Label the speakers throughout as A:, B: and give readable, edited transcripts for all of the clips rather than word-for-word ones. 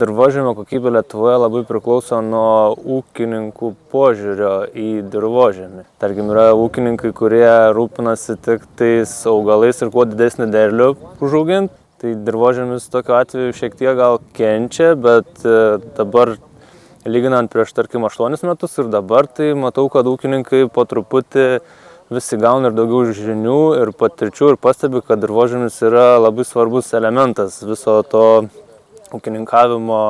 A: Dirvožemio kokybė Lietuvoje labai priklauso nuo ūkininkų požiūrio į dirvožemį. Tarkim, yra ūkininkai, kurie rūpinasi tik tais augalais ir kuo didesnį derlių užauginti. Tai dirvožemis tokiu atveju šiek tiek gal kenčia, bet dabar lyginant prieš, tarkim, 8 metus ir dabar, tai matau, kad ūkininkai po truputį visi gauna ir daugiau žinių ir patirčių ir pastebi, kad dirvožemis yra labai svarbus elementas viso to ūkininkavimo.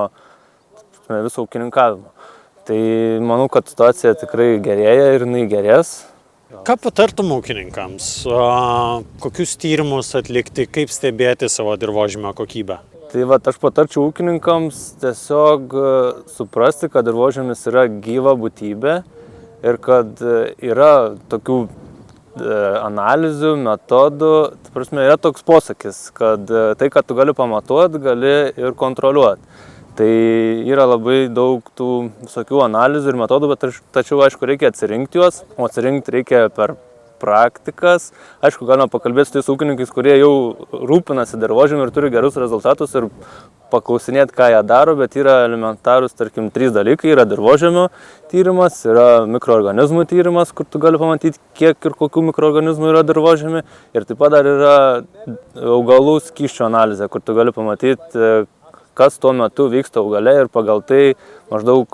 A: Tai manau, kad situacija tikrai gerėja ir jinai gerės.
B: Ką patartum ūkininkams? Kokius tyrimus atlikti, kaip stebėti savo dirvožemio kokybę?
A: Tai aš patarčiau ūkininkams tiesiog suprasti, kad dirvožemis yra gyva būtybė ir kad yra tokių analizių, metodų. Tai prasme, yra toks posakis, kad tai, kad tu gali pamatuoti, gali ir kontroliuoti. Tai yra labai daug tų visokių analizių ir metodų, bet tačiau, aišku, reikia atsirinkti juos, o atsirinkti reikia per praktikas. Aišku, galima pakalbėti su tais ūkininkais, kurie jau rūpinasi dirvožemiu ir turi gerus rezultatus ir paklausinėti, ką jie daro, bet yra elementarūs, tarkim, 3 dalykai. Yra dirvožemio tyrimas, yra mikroorganizmų tyrimas, kur tu gali pamatyti, kiek ir kokių mikroorganizmų yra dirvožemy. Ir taip pat dar yra augalų skysčių analizė, kur tu gali pamatyti, kas tuo metu vyksta augale ir pagal tai maždaug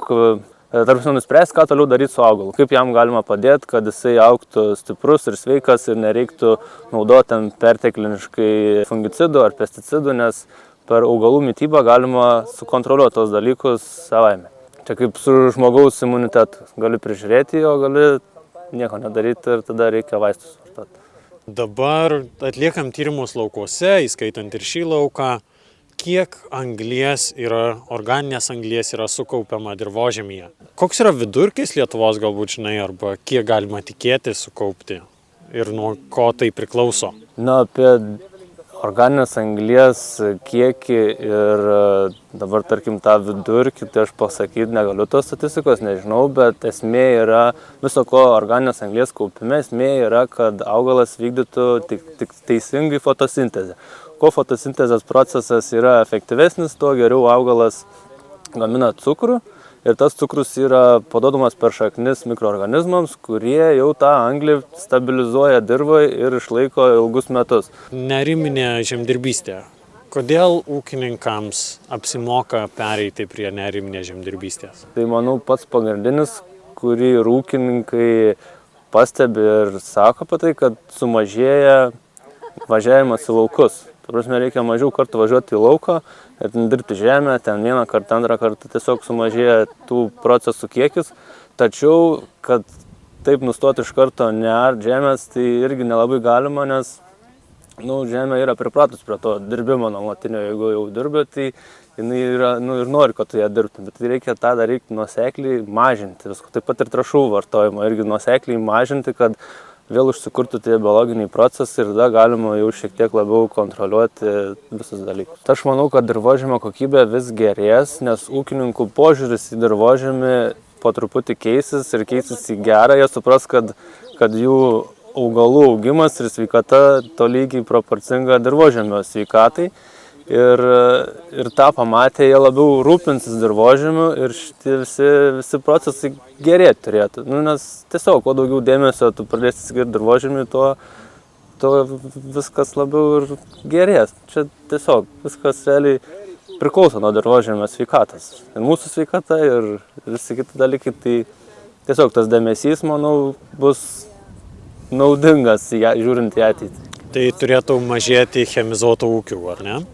A: nuspręs, ką toliau daryti su augalu, kaip jam galima padėti, kad jisai augtų stiprus ir sveikas ir nereiktų naudoti pertekliniškai fungicidų ar pesticidų, nes per augalų mitybą galima sukontroliuoti tos dalykus savaime. Čia kaip su žmogaus imunitetu. Gali prižiūrėti jo, gali nieko nedaryti ir tada reikia vaistus vartoti.
B: Dabar atliekam tyrimus laukuose, įskaitant ir šį lauką. Kiek organinės anglies yra sukaupiama dirvožemyje? Koks yra vidurkis Lietuvos galbūt, arba kiek galima tikėti sukaupti ir nuo ko tai priklauso?
A: Apie organinės anglies kiekį ir dabar, tarkim, tą vidurkį, tai aš pasakyti negaliu tos statistikos, nežinau, bet esmė yra viso ko organinės anglies kaupime, esmė yra, kad augalas vykdytų tik teisingai fotosintezę. Kuo fotosintezės procesas yra efektyvesnis, tuo geriau augalas gamina cukrų ir tas cukrus yra paduodamas per šaknis mikroorganizmams, kurie jau tą anglį stabilizuoja dirvoje ir išlaiko ilgus metus.
B: Neariminė žemdirbystė. Kodėl ūkininkams apsimoka pereiti prie neariminės žemdirbystės?
A: Tai manau pats pagrindinis, kurį ūkininkai pastebi ir sako apie tai, kad sumažėja važiavimas į laukus. Prasme, reikia mažiau kartų važiuoti į lauką ir dirbti žemę, ten 1 kartą, 2 kartą tiesiog sumažėja tų procesų kiekis. Tačiau, kad taip nustoti iš karto neart žemės, tai irgi nelabai galima, nes žemė yra pripratus prie to dirbimo nuolatinio. Jeigu jau dirbi, tai jinai yra, ir nori, kad tu ją dirbtum, bet tai reikia tą daryti nuosekliai mažinti. Taip pat ir trąšų vartojimo irgi nuosekliai mažinti, kad vėl užsikurtų tie biologiniai procesai ir tada galima jau šiek tiek labiau kontroliuoti visus dalykus. Aš manau, kad dirvožemio kokybė vis gerės, nes ūkininkų požiūris į dirvožemį po truputį keisis ir keisis į gerą. Jie supras, kad jų augalų augimas ir sveikata tolygiai proporcinga dirvožemio sveikatai. Ir tą pamatę, jie labiau rūpinsis dirvožemiu ir šitie visi procesai gerėti turėtų. Nes tiesiog, kuo daugiau dėmesio tu pradėsi skirti dirvožemiui, tuo viskas labiau ir gerės. Čia tiesiog viskas realiai priklauso nuo dirvožemio sveikatos. Ir mūsų sveikata ir visi kiti dalykai, tai tiesiog tas dėmesys, manau, bus naudingas žiūrint į ateitį.
B: Tai turėtų mažėti chemizuotų ūkių, ar ne?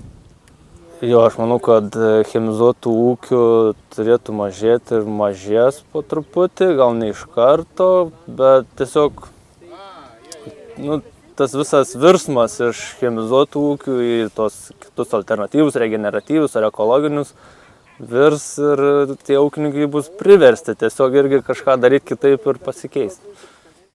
A: Jo, aš manau, kad chemizuotų ūkių turėtų mažėti ir mažės po truputį, gal ne iš karto, bet tiesiog tas visas virsmas iš chemizuotų ūkių į tos kitus alternatyvus, regeneratyvus ar ekologinius virs ir tie ūkininkai bus priversti tiesiog irgi kažką daryti kitaip ir pasikeisti.